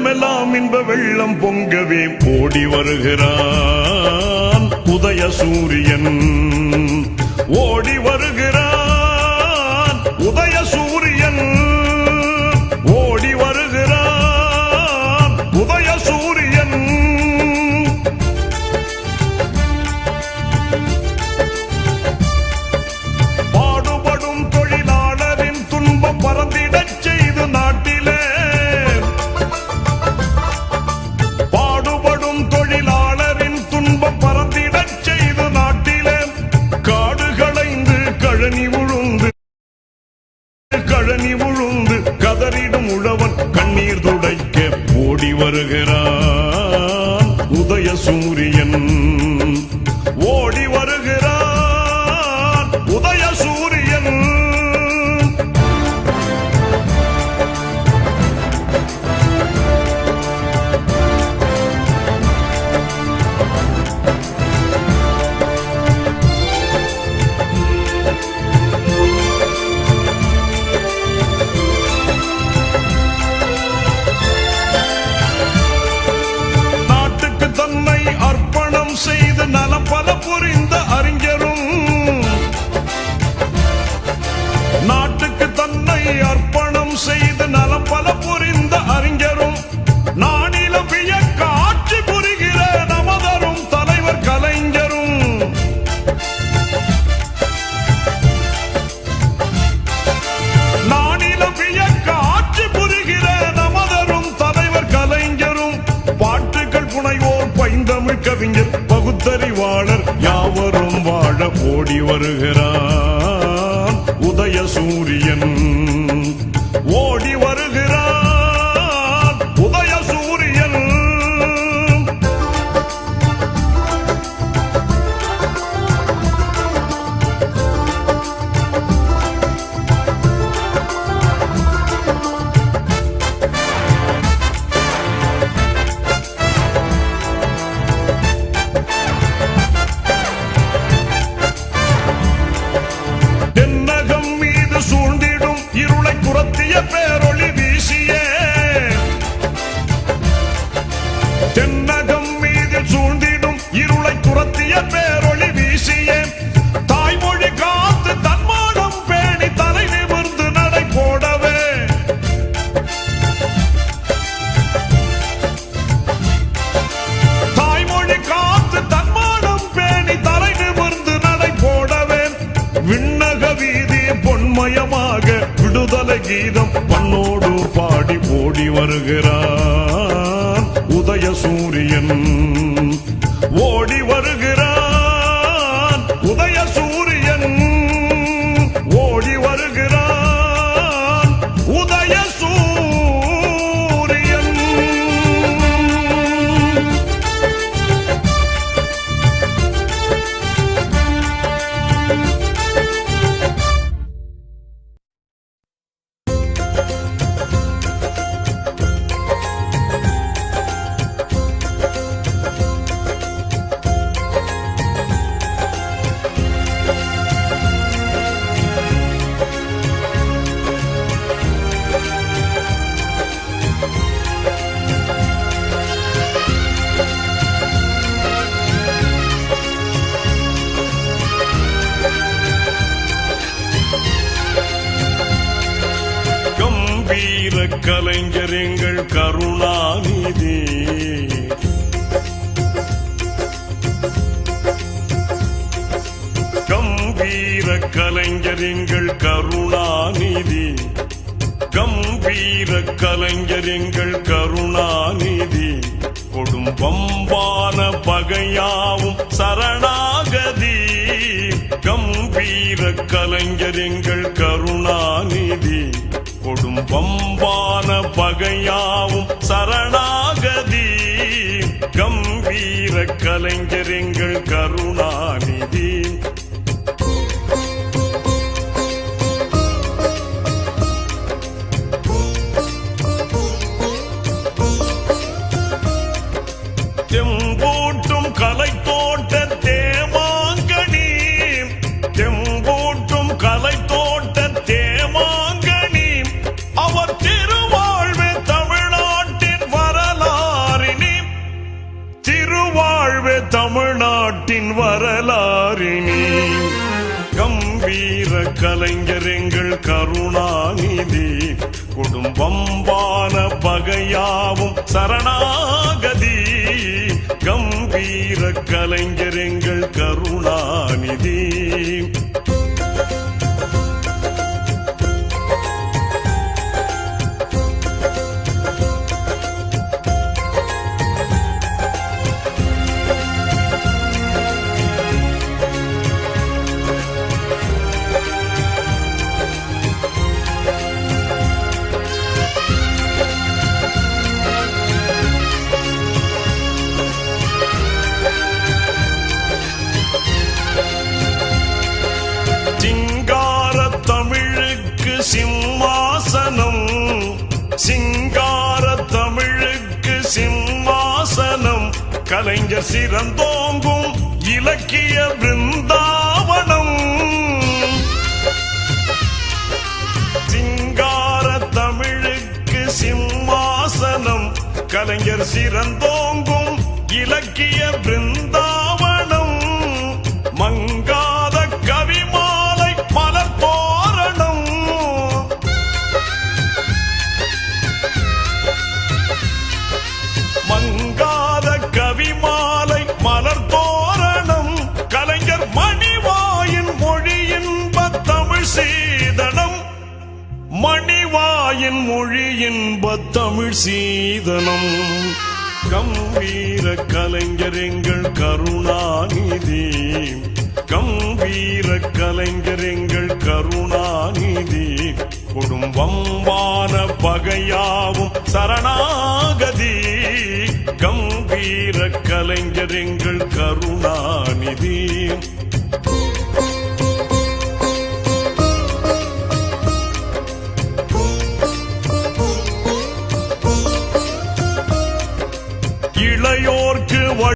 உள்ளமெல்லாம் இன்ப வெள்ளம் பொங்கவே ஓடி வருகிறான் உதய சூரியன். ஓடி வருகிறான் உதய சூரியன். ஓடி வருகிறான் உதய சூரியன். பாடுபடும் தொழிலாளரின் துன்பம் பறந்திடச் செய்து நாட்டிலே, பாடுபடும் தொழிலாளரின் துன்பம் பறந்திடச் செய்து நாட்டிலே, காடு களைந்து கழனி உழுந்து கதறிடும் உழவன் கண்ணீர் துடைக்க ஓடி வருகிறான் உதய சூரியன். ஓடி வருகிறான் உதய சூரியன். செய்து நலம் பல புரிந்த அறிஞரும், நாட்டுக்கு தன்னை அர்ப்பணம் செய்து நலம் பல புரிந்த அறிஞரும், நானிலம் வியக்க ஆட்சி புரிகிற நமதரும் தலைவர் கலைஞரும், நானிலம் வியக்க ஆட்சி புரிகிற நமதரும் தலைவர் கலைஞரும், பாட்டுகள் புனைவோர் பைந்தமிழ் கவிஞர் பகுத்தறிவாளர் யாவரும் வாழ ஓடி வருகிறான் உதய சூரியன். ஓடி வருகிறான் உதய சூரியன். சூழ்ந்திடும் இருளை புறத்திய பேரொளி வீசியே, தென்னகம் மீது சூழ்ந்திடும் இருளை புறத்திய பேரொளி வீசியே, தாய்மொழி காத்து தன்மானம் பேணி தலை நிமிர்ந்து நடை போடவே, தாய்மொழி காத்து தன்மானம் பேணி தலை நிமிர்ந்து நடை போடவே, விண்ணக வீதி பொன்மயமாக விடுதலை கீதம் பண்ணோடு பாடி ஓடி வருகிறான் உதய சூரியன். ஓடி வருகிறான் உதய சூரியன். ஓடி வருகிறான் உதய சூரியன். கலைஞர் எங்கள் கருணாநிதி, கம்பீர கலைஞர் எங்கள் கருணாநிதி, கம்பீர கலைஞர் எங்கள் கருணாநிதி, கொடும் பம்பான பகையாவும் சரணாகதி, கம்பீர கலைஞர் எங்கள் கருணாநிதி, கொடும் பம்பான பகையாவும் சரணாகதி, கம்பீர கலைஞர் எங்கள் கருணாநிதி. தெம்பூட்டும் கலை தோட்ட தேமாங்கனி, தெம்பூட்டும் கலை தோட்ட தேமாங்கனி, அவர் திருவாழ்வு தமிழ்நாட்டின் வர வாழ்வே தமிழ்நாட்டின் வரலாறினி. கம்பீர கலைஞர் எங்கள் கருணாநிதி, குடும்பம்பான பகையாவும் சரணாகதி. கம்பீர கலைஞர் எங்கள் கருணாநிதி. சிம்மாசனம், சிங்கார தமிழுக்கு சிம்மாசனம், கலைஞர் சிறந்தோங்கும் இலக்கிய பிருந்தாவனம். சிங்கார தமிழுக்கு சிம்மாசனம், கலைஞர் சிறந்தோங்கும் இலக்கிய பிருந்தாவனம். மங்காத கவிமாலை மலர் தோரணம், மங்காத கவிமாலை மலர் தோரணம். கலைஞர் மணிவாயின் மொழியின்ப தமிழ் சீதனம், மணிவாயின் மொழியின்ப தமிழ் சீதனம். கம்பீர கலைஞர் எங்கள் கருணாநிதி, கம்பீர கலைஞர் எங்கள் கருணாநிதி, குடும்பம்பான பகையாவும் சரணாகதி. கம்பீர கலைஞர் எங்கள் கருணாநிதி.